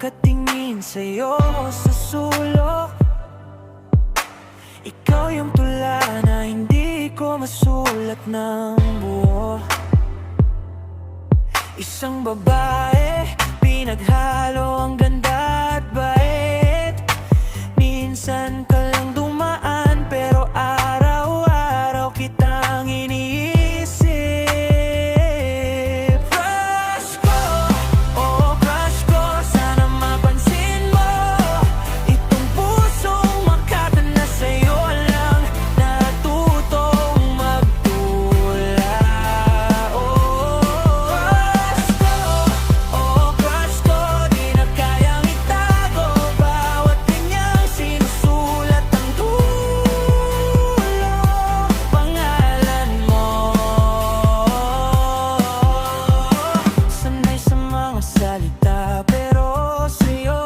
makatingin sa'yo sa sulok. Ikaw yung tula na hindi ko masulat ng buo. Isang babae, pinaghalo ang ganda at bait. Minsan ka lang dumaan pero araw-araw kitang iniisip. Crush ko, oh crush ko, sana mapansin mo. Itong pusong makata na sa'yo lang natutong magtula. Oh crush ko, di na kayang itago. Bawat linyang sinusulat ang dulo, pangalan mo. Sanay sa mga salita pero sa'yo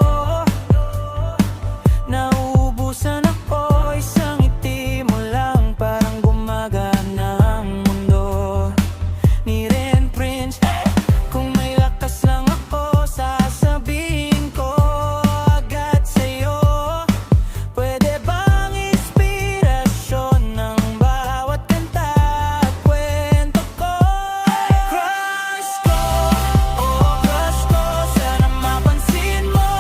nauubusan ako. Isang ngiti mo lang parang gumagana ang mundo. Ni Ren Prince, kung may lakas lang ako, sasabihin ko agad sa'yo. Pwede bang inspirasyon ng bawat kanta at kwento ko? Crush ko, oh crush ko, sana mapansin mo.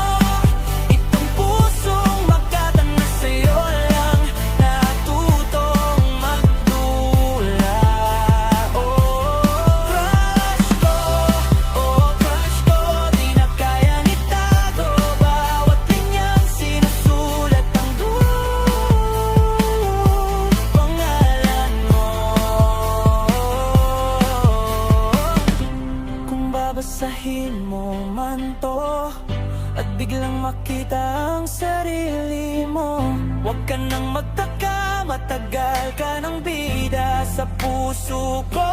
Itong pusong makata na sa'yo lang natutong magdula. Oh crush ko, di na kayang itago. Bawat linyang sinusulat ang dulo, pangalan mo. Kung babasahin mo man to at biglang makita ang sarili mo, huwag ka nang magtaka, matagal ka ng bida sa puso ko.